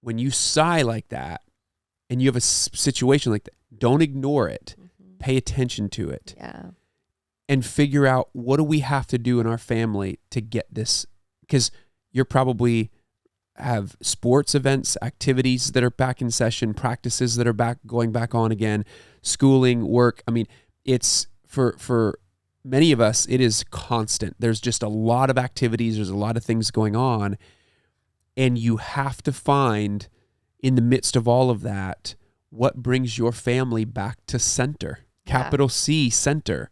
when you sigh like that and you have a situation like that, don't ignore it. Mm-hmm. Pay attention to it. Yeah. And figure out, what do we have to do in our family to get this? Because you're probably have sports events, activities that are back in session, practices that are going back on again, schooling, work. I mean, it's for many of us, it is constant. There's just a lot of activities. There's a lot of things going on. And you have to find, in the midst of all of that, what brings your family back to center. Capital C, center.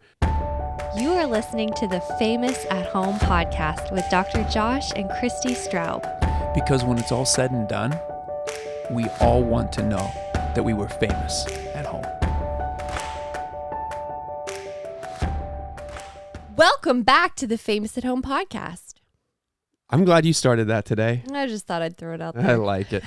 You are listening to the Famous at Home podcast with Dr. Josh and Christy Straub. Because when it's all said and done, we all want to know that we were famous at home. Welcome back to the Famous at Home podcast. I'm glad you started that today. I just thought I'd throw it out there. I like it.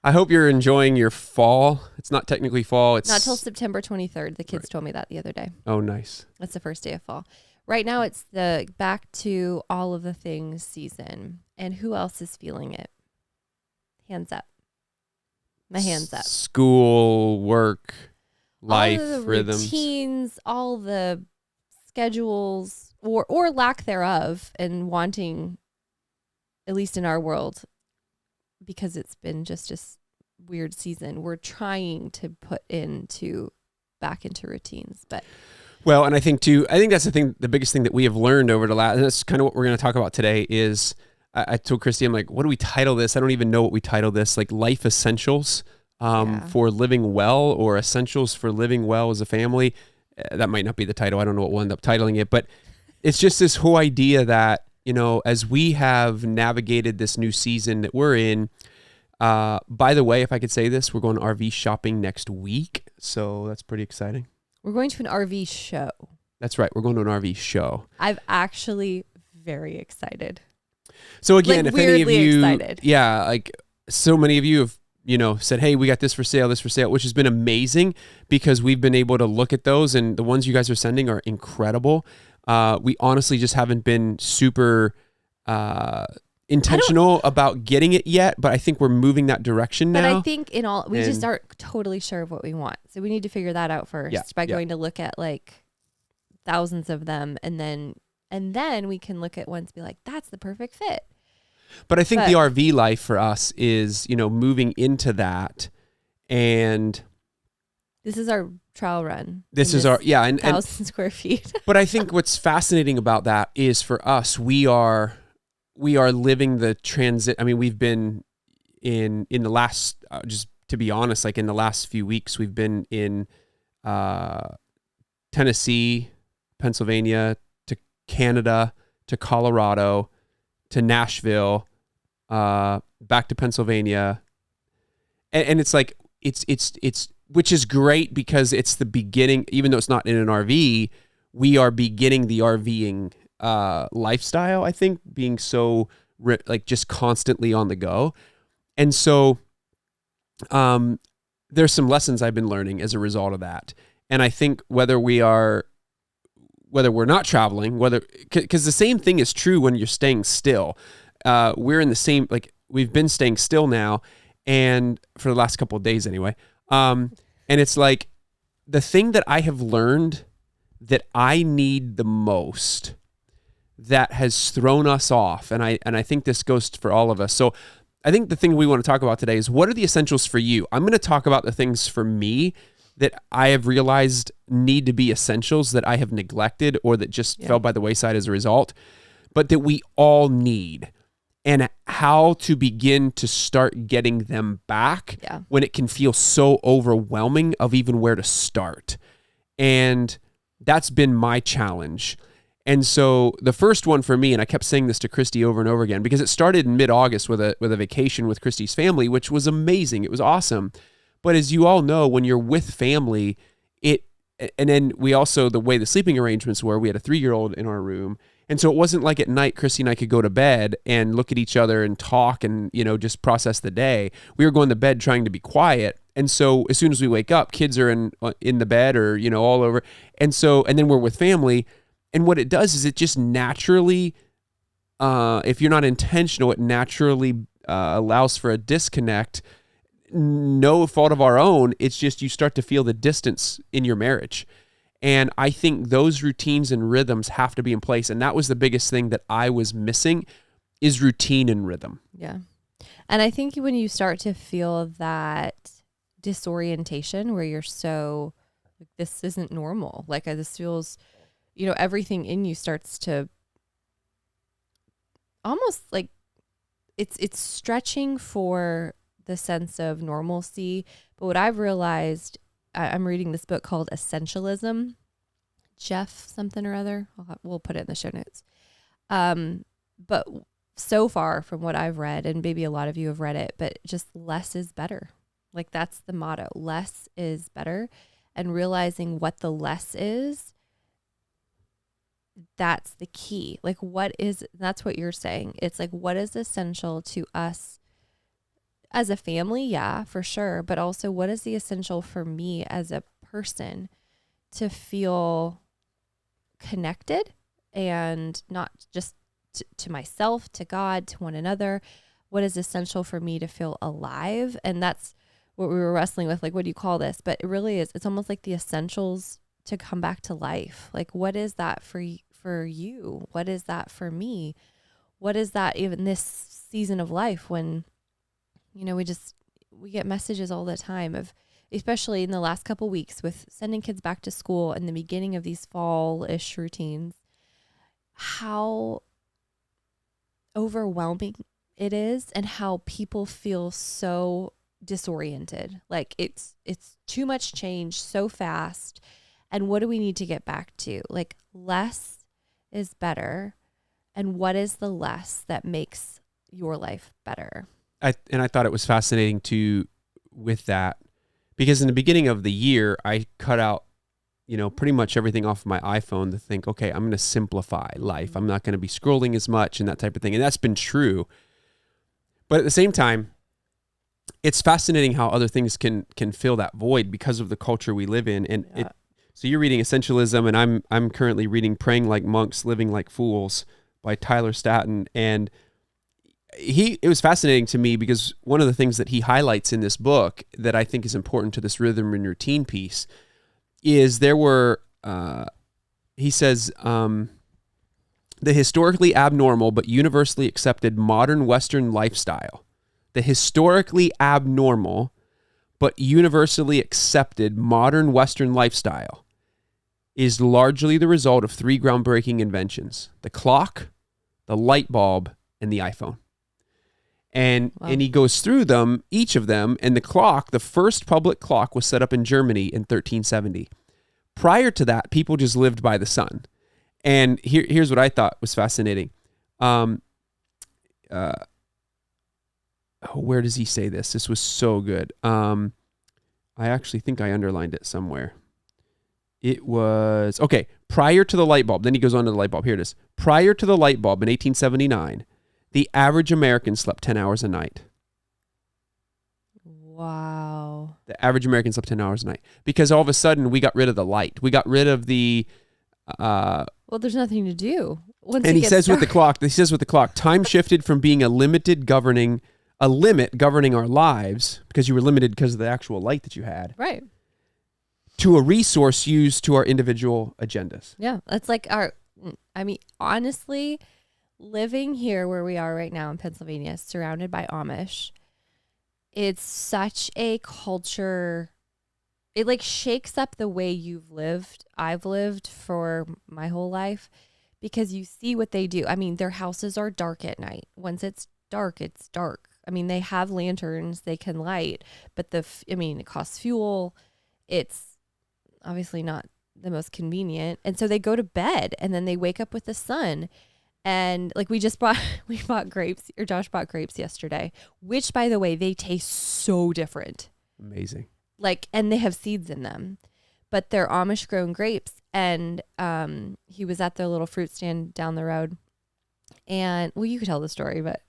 I hope you're enjoying your fall. It's not technically fall. It's not till September 23rd. The kids told me that the other day. Oh, nice. That's the first day of fall. Right now, it's the back to all of the things season. And who else is feeling it? Hands up. My hands up. School, work, life, all the rhythms. Routines, all the schedules or lack thereof, and wanting, at least in our world, because it's been just a weird season, we're trying to put back into routines. But well, and I think that's the biggest thing that we have learned over the last, and that's kind of what we're going to talk about today is, I told Christy, I'm like, what do we title this? I don't even know what we title this, like life essentials for living well, or essentials for living well as a family. That might not be the title. I don't know what we'll end up titling it, but it's just this whole idea that, as we have navigated this new season that we're in, by the way, if I could say this, we're going RV shopping next week. So that's pretty exciting. We're going to an RV show. That's right. We're going to an RV show. I'm actually very excited. So again, like, if any of you, excited. Yeah, like so many of you have, said, hey, we got this for sale, which has been amazing because we've been able to look at those, and the ones you guys are sending are incredible. We honestly just haven't been super intentional about getting it yet, but I think we're moving that direction now. But I think we just aren't totally sure of what we want. So we need to figure that out first by going to look at like thousands of them, and then we can look at ones and be like, that's the perfect fit. But I think the RV life for us is, moving into that, and this is our trial run. This is our 1,000 square feet. But I think what's fascinating about that is, for us, we are living the transit. I mean, we've been in the last, just to be honest, like in the last few weeks, we've been in Tennessee, Pennsylvania, to Canada, to Colorado, to Nashville, back to Pennsylvania. And it's like, it's which is great because it's the beginning, even though it's not in an RV, we are beginning the RVing lifestyle, I think, being so like just constantly on the go. And so there's some lessons I've been learning as a result of that. And I think whether we're not traveling, because the same thing is true when you're staying still. We're in the same, like we've been staying still now, and for the last couple of days anyway. And it's like the thing that I have learned that I need the most that has thrown us off. And I think this goes for all of us. So I think the thing we want to talk about today is, what are the essentials for you? I'm going to talk about the things for me that I have realized need to be essentials that I have neglected or that just fell by the wayside as a result, but that we all need, and how to begin to start getting them back when it can feel so overwhelming of even where to start. And that's been my challenge. And so the first one for me, and I kept saying this to Christy over and over again, because it started in mid-August with a vacation with Christy's family, which was amazing. It was awesome. But as you all know, when you're with family, and then we also, the way the sleeping arrangements were, we had a 3-year-old in our room. And so it wasn't like at night, Christy and I could go to bed and look at each other and talk and, just process the day. We were going to bed trying to be quiet. And so as soon as we wake up, kids are in the bed or, all over. And then we're with family. And what it does is it just naturally, if you're not intentional, it naturally allows for a disconnect. No fault of our own. It's just you start to feel the distance in your marriage. And I think those routines and rhythms have to be in place. And that was the biggest thing that I was missing is routine and rhythm. Yeah. And I think when you start to feel that disorientation where you're so, like, this isn't normal. Like this feels, everything in you starts to almost like it's stretching for the sense of normalcy. But what I've realized, I'm reading this book called Essentialism, Jeff something or other. We'll put it in the show notes. But so far from what I've read, and maybe a lot of you have read it, but just less is better. Like that's the motto. Less is better. And realizing what the less is, that's the key. Like that's what you're saying. It's like, what is essential to us as a family? Yeah, for sure. But also what is the essential for me as a person to feel connected and not just to myself, to God, to one another? What is essential for me to feel alive? And that's what we were wrestling with. Like, what do you call this? But it really is. It's almost like the essentials to come back to life. Like, what is that for you? What is that for me? What is that even this season of life when, we get messages all the time of, especially in the last couple weeks with sending kids back to school and the beginning of these fall-ish routines, how overwhelming it is and how people feel so disoriented. Like it's too much change so fast. And what do we need to get back to? Like less is better. And what is the less that makes your life better? I thought it was fascinating with that, because in the beginning of the year, I cut out, pretty much everything off of my iPhone to think, okay, I'm going to simplify life. I'm not going to be scrolling as much and that type of thing. And that's been true. But at the same time, it's fascinating how other things can fill that void because of the culture we live in. And so you're reading Essentialism, and I'm currently reading Praying Like Monks, Living Like Fools by Tyler Staton. And it was fascinating to me because one of the things that he highlights in this book that I think is important to this rhythm and routine piece is he says, the historically abnormal but universally accepted modern Western lifestyle. The historically abnormal but universally accepted modern Western lifestyle is largely the result of three groundbreaking inventions: the clock, the light bulb, and the iPhone. And he goes through them, each of them, and the clock, the first public clock was set up in Germany in 1370. Prior to that, people just lived by the sun. And here's what I thought was fascinating. Where does he say this? This was so good. I actually think I underlined it somewhere. It was, okay, prior to the light bulb. Then he goes on to the light bulb. Here it is. Prior to the light bulb in 1879, the average American slept 10 hours a night. Wow. The average American slept 10 hours a night. Because all of a sudden, we got rid of the light. We got rid of the... well, there's nothing to do. And he says with the clock, time shifted from being a limit governing our lives, because you were limited because of the actual light that you had. Right. To a resource used to our individual agendas. Yeah. That's like honestly, living here where we are right now in Pennsylvania, surrounded by Amish, it's such a culture. It like shakes up the way I've lived for my whole life, because you see what they do. I mean, their houses are dark at night. Once it's dark, it's dark. I mean, they have lanterns they can light, but it costs fuel. It's obviously not the most convenient. And so they go to bed and then they wake up with the sun. And like we bought grapes, or Josh bought grapes yesterday, which, by the way, they taste so different. Amazing. Like, and they have seeds in them, but they're Amish grown grapes. And he was at their little fruit stand down the road, and you could tell the story, but.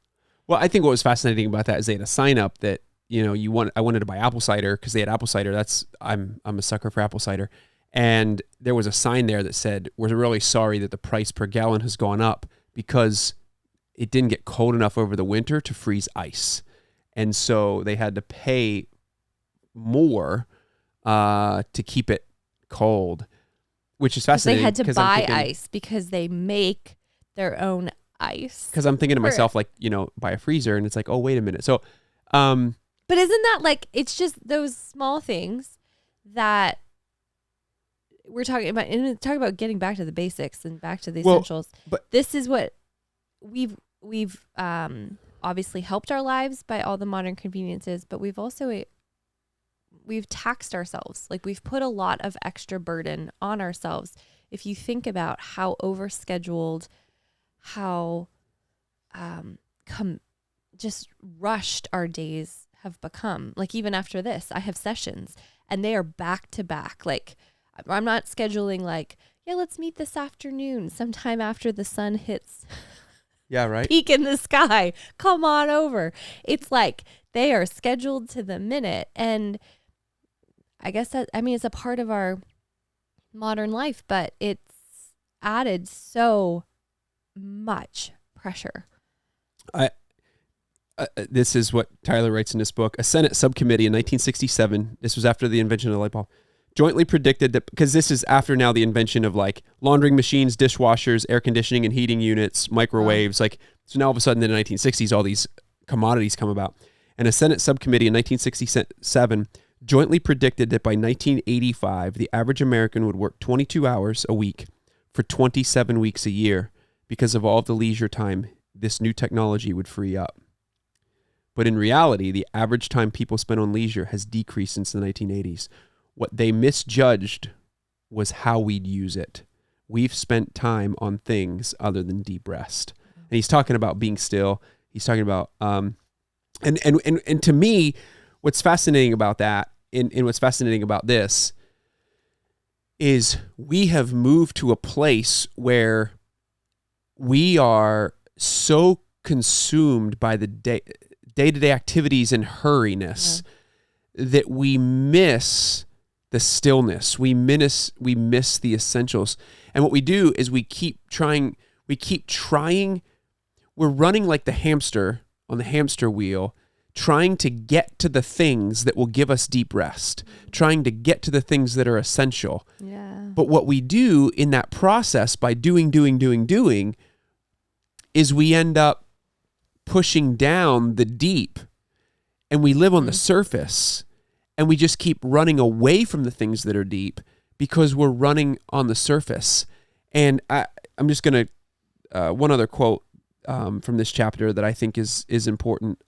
Well, I think what was fascinating about that is they had a sign up that, I wanted to buy apple cider because they had apple cider. I'm a sucker for apple cider. And there was a sign there that said, "We're really sorry that the price per gallon has gone up," because it didn't get cold enough over the winter to freeze ice. And so they had to pay more to keep it cold, which is fascinating. They had to buy ice because they make their own ice. Because I'm thinking to myself, like, buy a freezer, and it's like, oh, wait a minute. So, but isn't that like, it's just those small things that we're talking about, and talk about getting back to the basics and back to the essentials. But this is what we've obviously helped our lives by all the modern conveniences, but we've also we've taxed ourselves. Like, we've put a lot of extra burden on ourselves. If you think about how overscheduled, how just rushed our days have become. Like, even after this, I have sessions and they are back to back. Like, I'm not scheduling like, yeah, let's meet this afternoon, sometime after the sun hits peak in the sky. Come on over. It's like they are scheduled to the minute. And I guess it's a part of our modern life, but it's added so much pressure. This is what Tyler writes in this book. A Senate subcommittee in 1967, this was after the invention of the light bulb, jointly predicted that, because this is after now the invention of like laundering machines, dishwashers, air conditioning and heating units, microwaves. Like, so now all of a sudden in the 1960s, all these commodities come about. And a Senate subcommittee in 1967 jointly predicted that by 1985, the average American would work 22 hours a week for 27 weeks a year because of all of the leisure time this new technology would free up. But in reality, the average time people spend on leisure has decreased since the 1980s. What they misjudged was how we'd use it. We've spent time on things other than deep rest. And he's talking about being still. He's talking about, and to me, what's fascinating about that, and what's fascinating about this, is we have moved to a place where we are so consumed by the day-to-day activities and hurriness that we miss the stillness. We miss the essentials. And what we do is we keep trying. We're running like the hamster on the hamster wheel, trying to get to the things that will give us deep rest, trying to get to the things that are essential. Yeah. But what we do in that process by doing, is we end up pushing down the deep, and we live on the surface, and we just keep running away from the things that are deep because we're running on the surface. And I'm just going to, one other quote from this chapter that I think is important.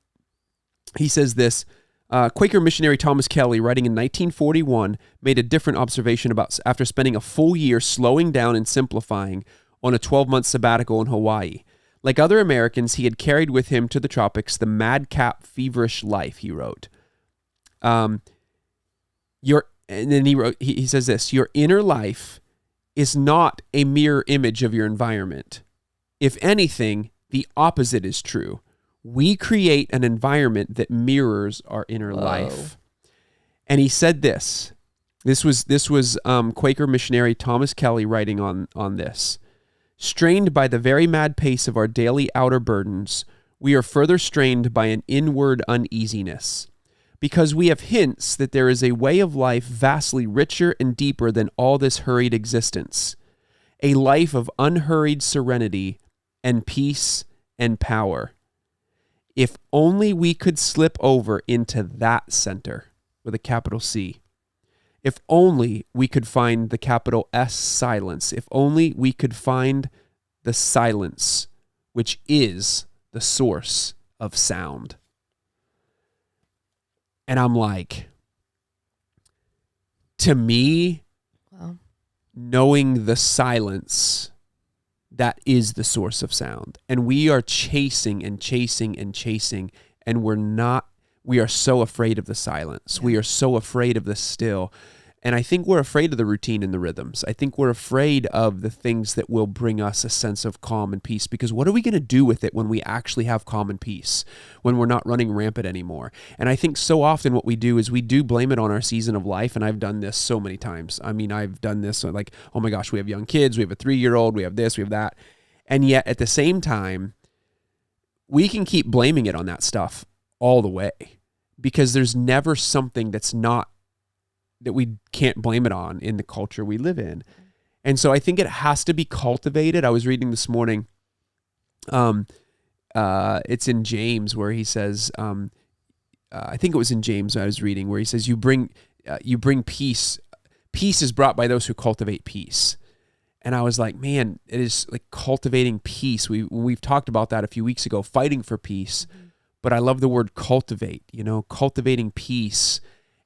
He says this, Quaker missionary Thomas Kelly, writing in 1941, made a different observation about after spending a full year slowing down and simplifying on a 12-month sabbatical in Hawaii. Like other Americans, he had carried with him to the tropics the madcap, feverish life, he wrote. And then he says this, your inner life is not a mirror image of your environment. If anything, the opposite is true. We create an environment that mirrors our inner life. And he said this. This was Quaker missionary Thomas Kelly writing on this. Strained by the very mad pace of our daily outer burdens, we are further strained by an inward uneasiness, because we have hints that there is a way of life vastly richer and deeper than all this hurried existence, a life of unhurried serenity and peace and power. If only we could slip over into that center with a capital C. If only we could find the capital S silence. If only we could find the silence, which is the source of sound. And I'm like, to me, knowing the silence, that is the source of sound. And we are chasing and chasing and chasing, and we are so afraid of the silence. Yeah. We are so afraid of the still. And I think we're afraid of the routine and the rhythms. I think we're afraid of the things that will bring us a sense of calm and peace, because what are we going to do with it when we actually have calm and peace, when we're not running rampant anymore? And I think so often what we do is we do blame it on our season of life. And I've done this so many times. I mean, I've done this like, oh my gosh, we have young kids, we have a 3-year-old, we have this, we have that. And yet at the same time, we can keep blaming it on that stuff all the way, because there's never something that we can't blame it on in the culture we live in. And so I think it has to be cultivated. I was reading this morning, it's in James where he says, I think it was in James I was reading, where he says, you bring peace. Peace is brought by those who cultivate peace. And I was like, man, it is like cultivating peace. We've talked about that a few weeks ago, fighting for peace. Mm-hmm. But I love the word cultivate, cultivating peace.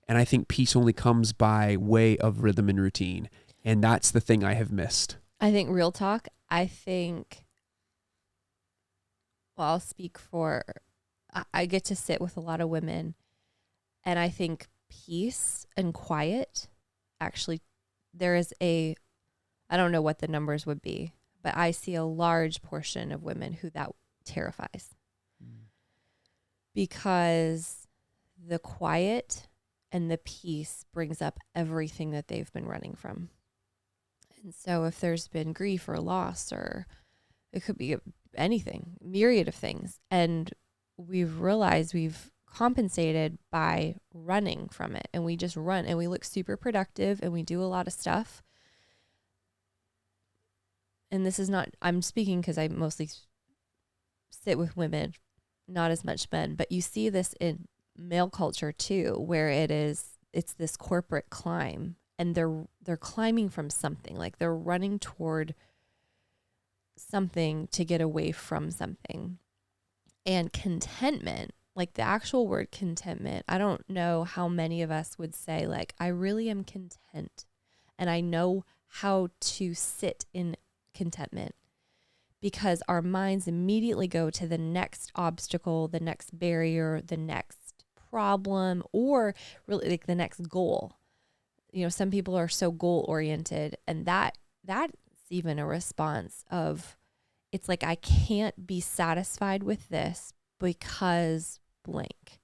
And I think peace only comes by way of rhythm and routine. And that's the thing I have missed. I think real talk, I'll speak for, I get to sit with a lot of women, and I think peace and quiet, actually, there is I don't know what the numbers would be, but I see a large portion of women who that terrifies. Because the quiet and the peace brings up everything that they've been running from. And so if there's been grief or loss, or it could be anything, myriad of things, and we've realized we've compensated by running from it, and we just run and we look super productive and we do a lot of stuff. And this is not, I'm speaking because I mostly sit with women, not as much men, but you see this in male culture too, where it's this corporate climb, and they're climbing from something, like they're running toward something to get away from something. And contentment, like the actual word contentment, I don't know how many of us would say, like, I really am content and I know how to sit in contentment, because our minds immediately go to the next obstacle, the next barrier, the next problem, or really like the next goal. Some people are so goal oriented, and that's even a response of, it's like, I can't be satisfied with this because blank.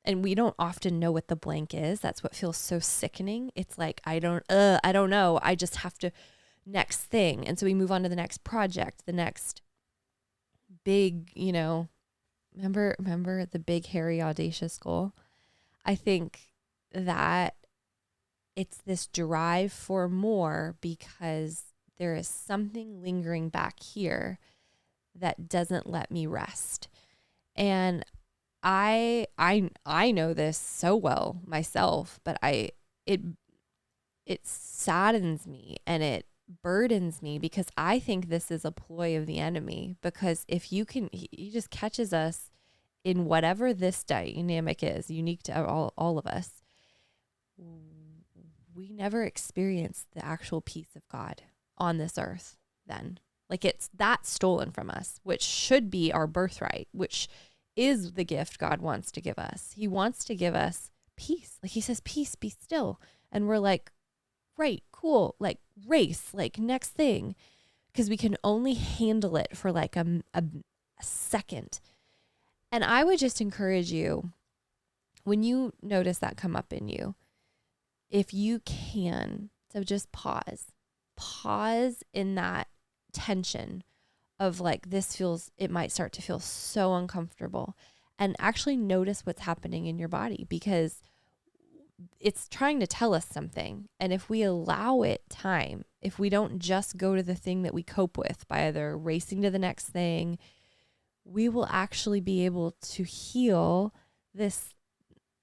And we don't often know what the blank is. That's what feels so sickening. It's like, I don't know. I just have to next thing. And so we move on to the next project, the next big, remember the big, hairy, audacious goal? I think that it's this drive for more because there is something lingering back here that doesn't let me rest. And I know this so well myself, but it saddens me and it burdens me, because I think this is a ploy of the enemy. Because if he just catches us in whatever this dynamic is, unique to all of us, we never experience the actual peace of God on this earth then. Like, it's that stolen from us, which should be our birthright, which is the gift God wants to give us. He wants to give us peace. Like he says, peace, be still. And we're like, right, cool, like race, like next thing. Because we can only handle it for like a second. And I would just encourage you, when you notice that come up in you, if you can, so just pause in that tension of like, it might start to feel so uncomfortable, and actually notice what's happening in your body, because it's trying to tell us something. And if we allow it time, if we don't just go to the thing that we cope with by either racing to the next thing, we will actually be able to heal this.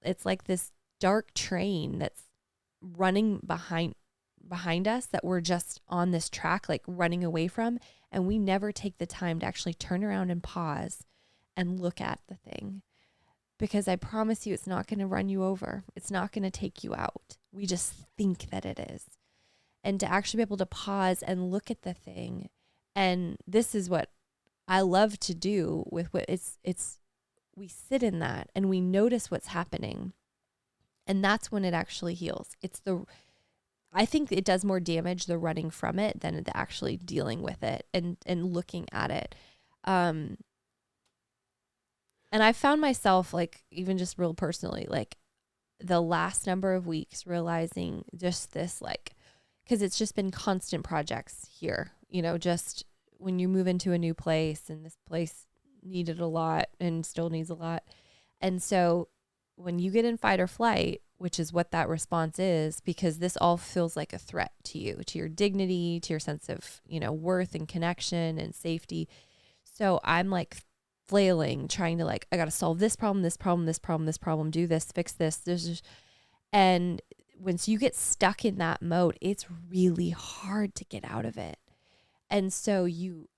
It's like this dark train that's running behind us that we're just on this track, like running away from. And we never take the time to actually turn around and pause and look at the thing. Because I promise you, it's not going to run you over. It's not going to take you out. We just think that it is. And to actually be able to pause and look at the thing. And this is what I love to do with what we sit in that and we notice what's happening. And that's when it actually heals. I think it does more damage, the running from it, than the actually dealing with it and looking at it. And I found myself, like, even just real personally, like the last number of weeks realizing just this, like, because it's just been constant projects here, just when you move into a new place and this place needed a lot and still needs a lot. And so when you get in fight or flight, which is what that response is, because this all feels like a threat to you, to your dignity, to your sense of, worth and connection and safety. So I'm like flailing, trying to like, I got to solve this problem, this problem, this problem, this problem, do this, fix this. And once you get stuck in that mode, it's really hard to get out of it. And so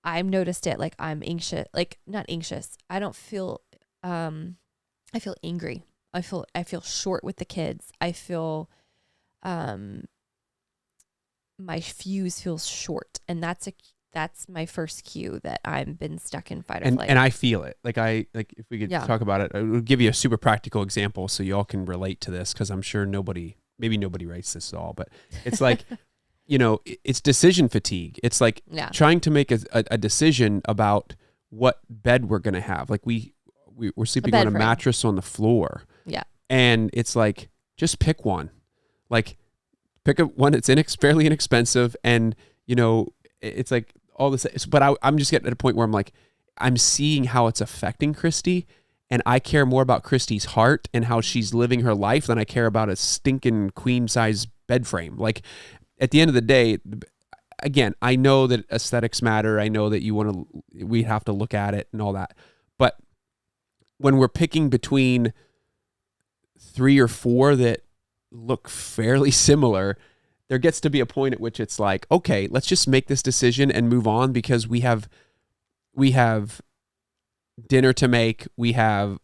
I've noticed it, like I'm anxious, like not anxious. I don't feel, I feel angry. I feel short with the kids. I feel, my fuse feels short. And that's my first cue that I've been stuck in fight or flight. And I feel it. Like if we could talk about it, I would give you a super practical example so y'all can relate to this. Cause I'm sure maybe nobody writes this at all, but it's like, it's decision fatigue. It's like trying to make a decision about what bed we're going to have. Like we're sleeping on a mattress on the floor. Yeah. And it's like, just pick one. Like pick one that's fairly inexpensive. And, it's like all this, but I'm just getting at a point where I'm like, I'm seeing how it's affecting Christy. And I care more about Christy's heart and how she's living her life than I care about a stinking queen size bed frame. Like at the end of the day, again, I know that aesthetics matter. I know that we have to look at it and all that. But when we're picking between 3 or 4 that look fairly similar, there gets to be a point at which it's like, okay, let's just make this decision and move on because we have dinner to make. We have,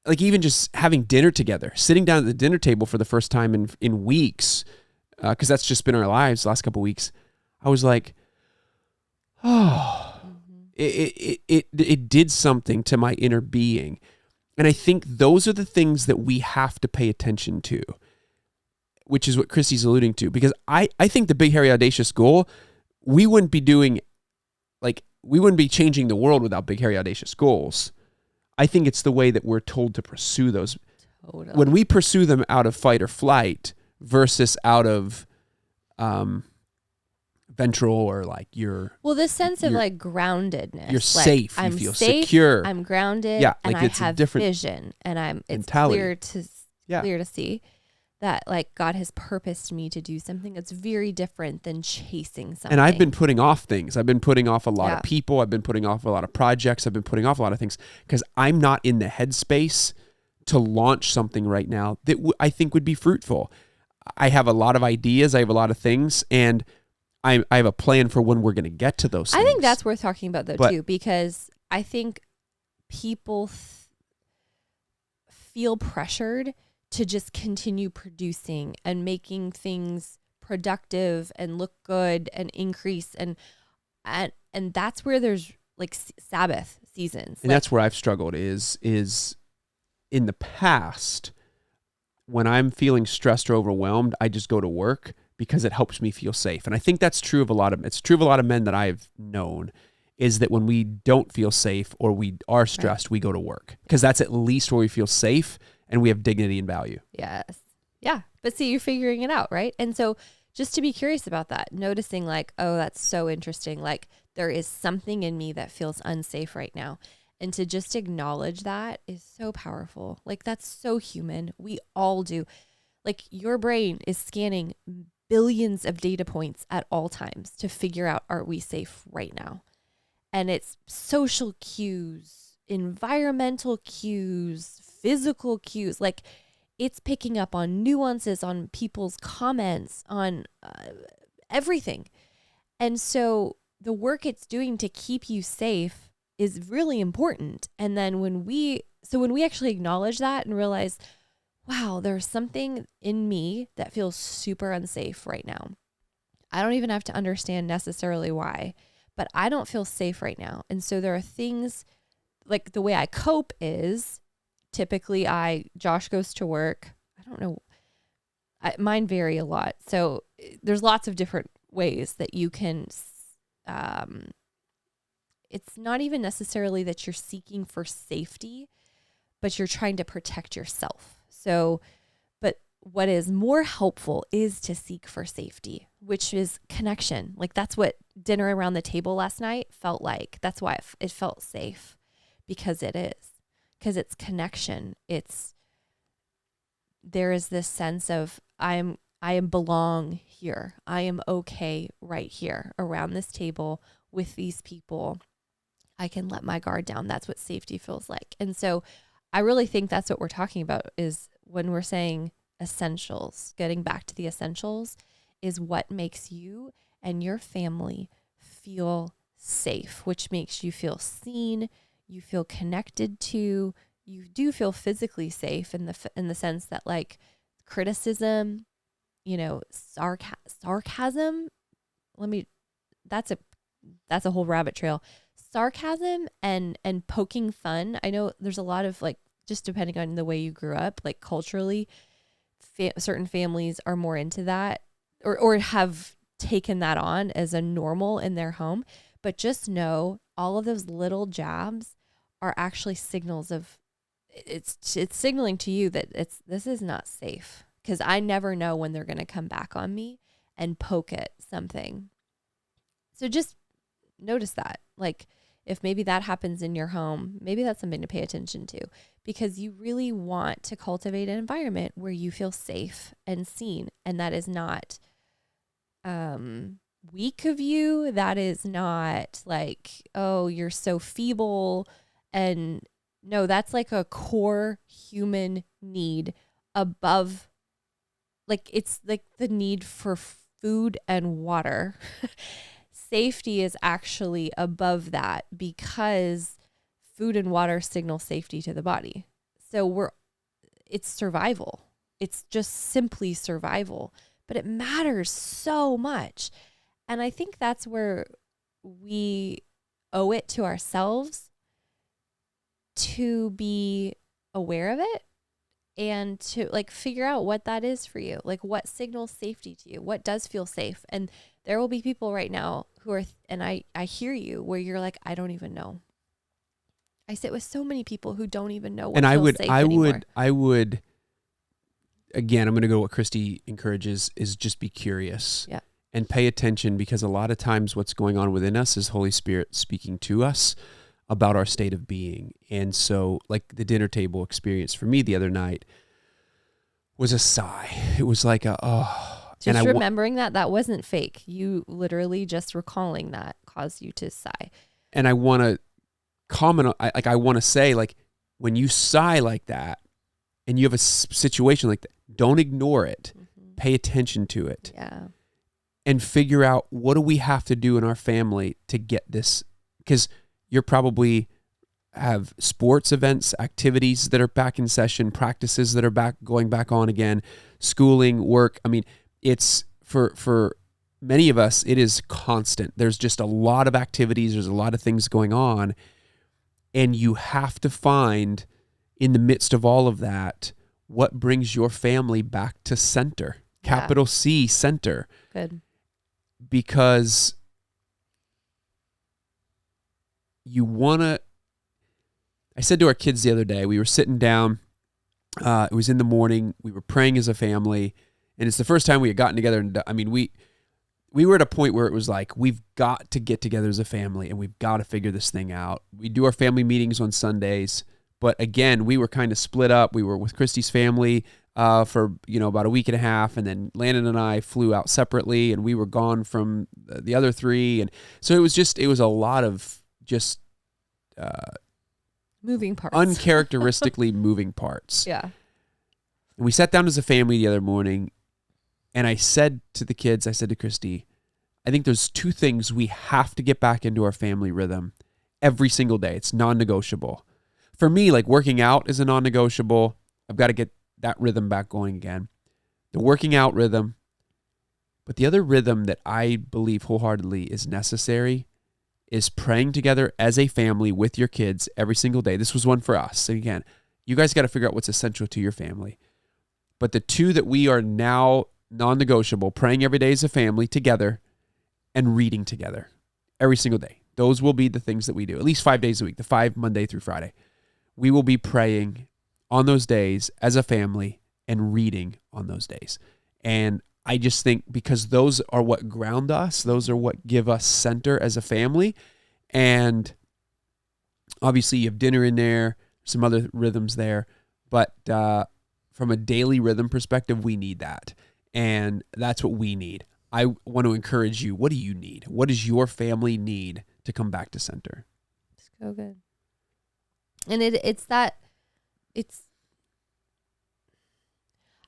like even just having dinner together, sitting down at the dinner table for the first time in weeks, because that's just been our lives the last couple of weeks. I was like, it did something to my inner being. And I think those are the things that we have to pay attention to, which is what Christy's alluding to. Because I think the big, hairy, audacious goal, we wouldn't be changing the world without big, hairy, audacious goals. I think it's the way that we're told to pursue those. Totally. When we pursue them out of fight or flight versus out of ventral or like this sense of like groundedness. You're like, safe. I'm you feel safe, secure. I'm grounded. Yeah, and like I it's have a different vision, and it's mentality. clear to see that like God has purposed me to do something that's very different than chasing something. And I've been putting off things. I've been putting off a lot of people. I've been putting off a lot of projects. I've been putting off a lot of things because I'm not in the headspace to launch something right now that I think would be fruitful. I have a lot of ideas. I have a lot of things, and I have a plan for when we're going to get to those things. I think that's worth talking about too, because I think people feel pressured to just continue producing and making things productive and look good and increase. And that's where there's like Sabbath seasons. And that's where I've struggled is in the past, when I'm feeling stressed or overwhelmed, I just go to work because it helps me feel safe. And I think that's true of a lot of men that I've known, is that when we don't feel safe or we are stressed, we go to work because that's at least where we feel safe and we have dignity and value. Yes. Yeah. But see, you're figuring it out, right? And so just to be curious about that, noticing like, oh, that's so interesting. Like there is something in me that feels unsafe right now. And to just acknowledge that is so powerful. Like that's so human. We all do. Like your brain is scanning billions of data points at all times to figure out, are we safe right now? And it's social cues, environmental cues, physical cues. Like it's picking up on nuances, on people's comments, on everything. And so the work it's doing to keep you safe is really important. And then when we actually acknowledge that and realize, wow, there's something in me that feels super unsafe right now. I don't even have to understand necessarily why, but I don't feel safe right now. And so there are things like the way I cope is typically Josh goes to work. I don't know. Mine vary a lot. So there's lots of different ways that you can, it's not even necessarily that you're seeking for safety, but you're trying to protect yourself. So, but what is more helpful is to seek for safety, which is connection. Like that's what dinner around the table last night felt like. That's why it felt safe. because it's connection. There is this sense of I am belong here. I am okay right here around this table with these people. I can let my guard down. That's what safety feels like. And so I really think that's what we're talking about, is when we're saying essentials, getting back to the essentials, is what makes you and your family feel safe, which makes you feel seen, you feel connected to, you do feel physically safe in the sense that, like, criticism, sarcasm, that's a whole rabbit trail. Sarcasm and poking fun. I know there's a lot of, like, just depending on the way you grew up, like culturally, certain families are more into that or have taken that on as a normal in their home. But just know all of those little jabs are actually signals of, it's signaling to you that this is not safe, because I never know when they're going to come back on me and poke at something. So just notice that. Like, if maybe that happens in your home, maybe that's something to pay attention to, because you really want to cultivate an environment where you feel safe and seen. And that is not weak of you. That is not like, oh, you're so feeble. And no, that's like a core human need above, like, it's like the need for food and water. Safety is actually above that, because food and water signal safety to the body. So it's survival. It's just simply survival, but it matters so much. And I think that's where we owe it to ourselves to be aware of it and to, like, figure out what that is for you. Like, what signals safety to you? What does feel safe? And there will be people right now who are, and I hear you, where you're like, I don't even know. I sit with so many people who don't even know what feels safe anymore. I would, again, I'm going to go what Christy encourages, is just be curious. Yeah. And pay attention, because a lot of times what's going on within us is Holy Spirit speaking to us about our state of being. And so, like, the dinner table experience for me the other night was a sigh. It was like Just remembering that wasn't fake. You literally just recalling that caused you to sigh. And I want to comment, I want to say, like, when you sigh like that and you have a situation like that, don't ignore it. Mm-hmm. Pay attention to it. Yeah. And figure out, what do we have to do in our family to get this? Because you're probably have sports events, activities that are back in session, practices that are going back on again, schooling, work. I mean, it's for many of us, it is constant. There's just a lot of activities. There's a lot of things going on. And you have to find, in the midst of all of that, what brings your family back to center. Capital C, center. Good. Because you want to, I said to our kids the other day, we were sitting down, it was in the morning, we were praying as a family, and it's the first time we had gotten together. And I mean, we were at a point where it was like, we've got to get together as a family, and we've got to figure this thing out. We do our family meetings on Sundays, but again, we were kind of split up. We were with Christy's family for about a week and a half, and then Landon and I flew out separately, and we were gone from the other three, and so it was a lot of just moving parts, uncharacteristically moving parts. Yeah. And we sat down as a family the other morning, and I said to the kids, I said to Christy, I think there's two things we have to get back into our family rhythm every single day. It's non-negotiable. For me, like, working out is a non-negotiable. I've got to get that rhythm back going again. The working out rhythm. But the other rhythm that I believe wholeheartedly is necessary is praying together as a family with your kids every single day. This was one for us. And again, you guys got to figure out what's essential to your family. But the two that we are now non-negotiable, praying every day as a family together and reading together every single day. Those will be the things that we do, at least 5 days a week, the 5 Monday through Friday. We will be praying on those days as a family and reading on those days. And I just think, because those are what ground us, those are what give us center as a family. And Obviously, you have dinner in there, some other rhythms there, but from a daily rhythm perspective, we need that. And that's what we need. I want to encourage you. What do you need? What does your family need to come back to center? So good. And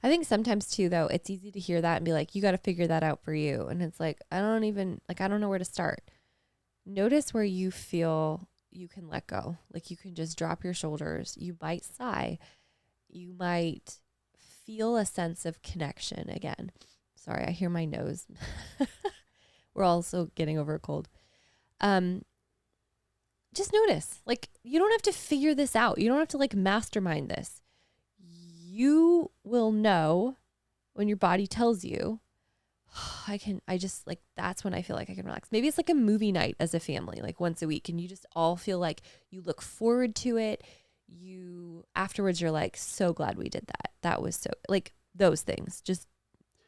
I think sometimes too, though, it's easy to hear that and be like, you got to figure that out for you. And it's like, I don't know where to start. Notice where you feel you can let go. Like you can just drop your shoulders. You might sigh. You might feel a sense of connection again. Sorry, I hear my nose. We're also getting over a cold. Just notice. Like, you don't have to figure this out. You don't have to like mastermind this. You will know when your body tells you, that's when I feel like I can relax. Maybe it's like a movie night as a family, like once a week, and you just all feel like you look forward to it. Afterwards, you're like, so glad we did that. That was so, like, those things. Just,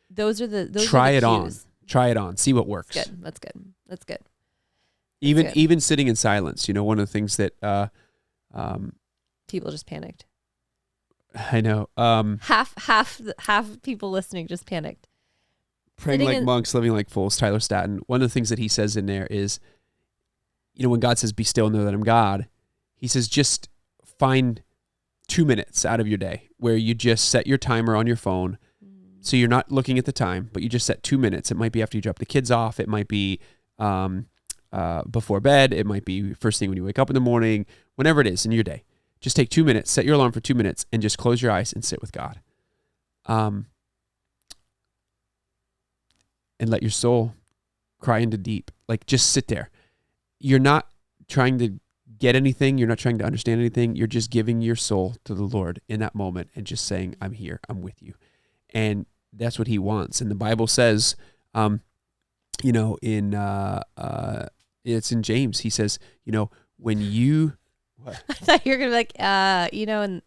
those are the Try are the it on. cues. Try it on. See what works. That's good. Even sitting in silence, one of the things that people just panicked. I know. Half people listening just panicked. Praying like monks, living like fools, Tyler Staton. One of the things that he says in there is, when God says, be still and know that I'm God, he says, just find 2 minutes out of your day where you just set your timer on your phone. So you're not looking at the time, but you just set 2 minutes. It might be after you drop the kids off. It might be before bed. It might be first thing when you wake up in the morning, whenever it is in your day. Just take 2 minutes, set your alarm for 2 minutes, and just close your eyes and sit with God. And let your soul cry into deep. Like, just sit there. You're not trying to get anything. You're not trying to understand anything. You're just giving your soul to the Lord in that moment and just saying, I'm here. I'm with you. And that's what he wants. And the Bible says, it's in James. He says, when you... What? I thought you were going to be like,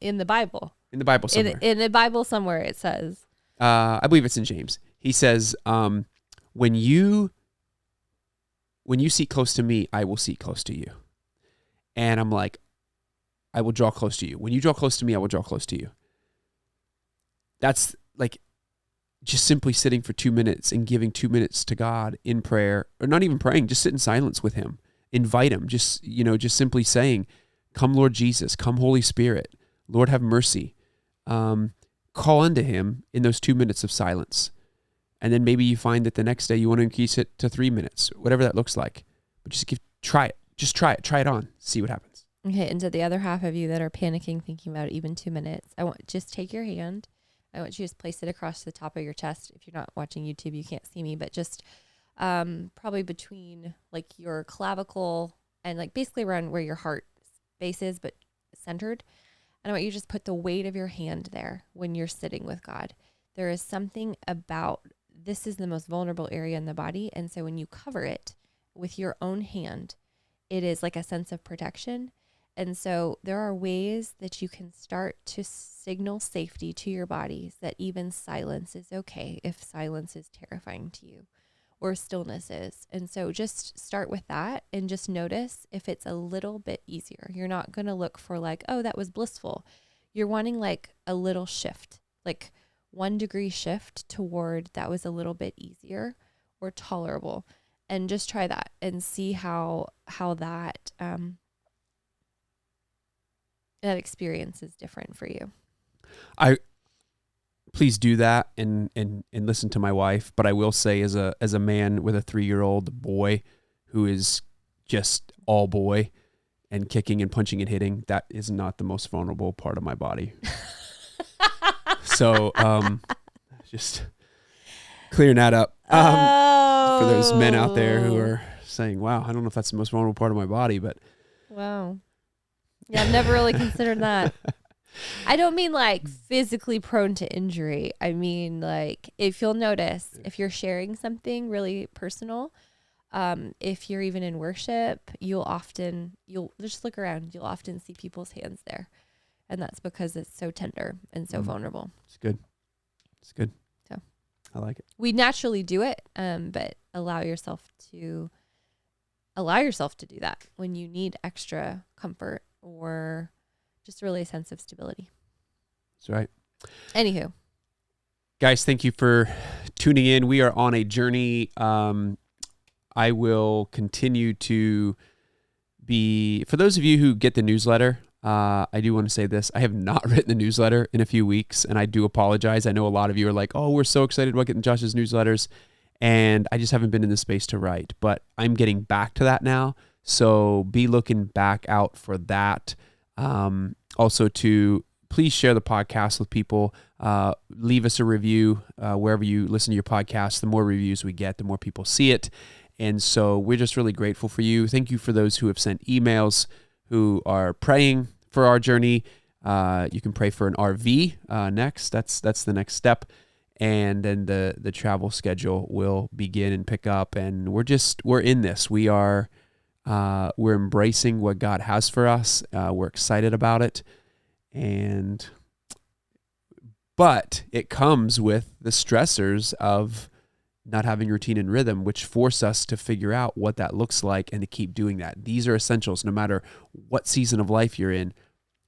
in the Bible. In the Bible somewhere. In the Bible somewhere it says. I believe it's in James. He says, when you seek close to me, I will seek close to you. And I'm like, I will draw close to you. When you draw close to me, I will draw close to you. That's like just simply sitting for 2 minutes and giving 2 minutes to God in prayer, or not even praying, just sit in silence with him. Invite him. Just simply saying, come Lord Jesus, come Holy Spirit, Lord have mercy. Call unto him in those 2 minutes of silence. And then maybe you find that the next day you want to increase it to 3 minutes, whatever that looks like. But try it. Just try it. Try it on. See what happens. Okay, and to the other half of you that are panicking, thinking about even 2 minutes, just take your hand. I want you to just place it across the top of your chest. If you're not watching YouTube, you can't see me, but just probably between like your clavicle and like basically around where your heart space is, but centered. And I want you to just put the weight of your hand there when you're sitting with God. There is something about this is the most vulnerable area in the body. And so when you cover it with your own hand, it is like a sense of protection. And so there are ways that you can start to signal safety to your bodies, that even silence is okay if silence is terrifying to you, or stillness is. And so just start with that and just notice if it's a little bit easier. You're not going to look for like, oh, that was blissful. You're wanting like a little shift, like 1 degree shift toward that was a little bit easier or tolerable. And just try that and see how that that experience is different for you. Please do that and listen to my wife. But I will say, as a man with a 3-year-old boy who is just all boy and kicking and punching and hitting, that is not the most vulnerable part of my body. So just clearing that up for those men out there who are saying, wow, I don't know if that's the most vulnerable part of my body, but wow. Yeah, I've never really considered that. I don't mean like physically prone to injury. I mean, like, if you'll notice, if you're sharing something really personal, if you're even in worship, you'll just look around. You'll often see people's hands there. And that's because it's so tender and so vulnerable. It's good. It's good. So I like it. We naturally do it, but allow yourself to allow yourself to do that when you need extra comfort or just really a sense of stability. That's right. Anywho. Guys, thank you for tuning in. We are on a journey. I will continue to be, for those of you who get the newsletter, I do want to say this. I have not written the newsletter in a few weeks, and I do apologize. I know a lot of you are like, oh, we're so excited about getting Josh's newsletters, and I just haven't been in the space to write. But I'm getting back to that now, so be looking back out for that. Also, to please share the podcast with people. Leave us a review wherever you listen to your podcast. The more reviews we get, the more people see it. And so we're just really grateful for you. Thank you for those who have sent emails, who are praying for our journey. You can pray for an RV next. That's the next step. And then the travel schedule will begin and pick up. And we're in this. We're embracing what God has for us. We're excited about it. But it comes with the stressors of not having routine and rhythm, which force us to figure out what that looks like and to keep doing that. These are essentials no matter what season of life you're in.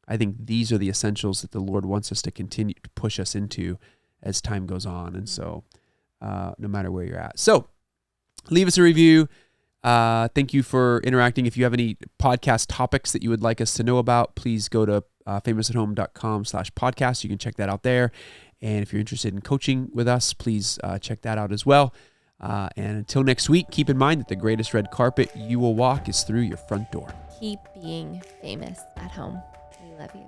I think these are the essentials that the Lord wants us to continue to push us into as time goes on. And so no matter where you're at. So leave us a review. Thank you for interacting. If you have any podcast topics that you would like us to know about, please go to famousathome.com/podcast. You can check that out there. And if you're interested in coaching with us, please check that out as well. And until next week, keep in mind that the greatest red carpet you will walk is through your front door. Keep being famous at home. We love you.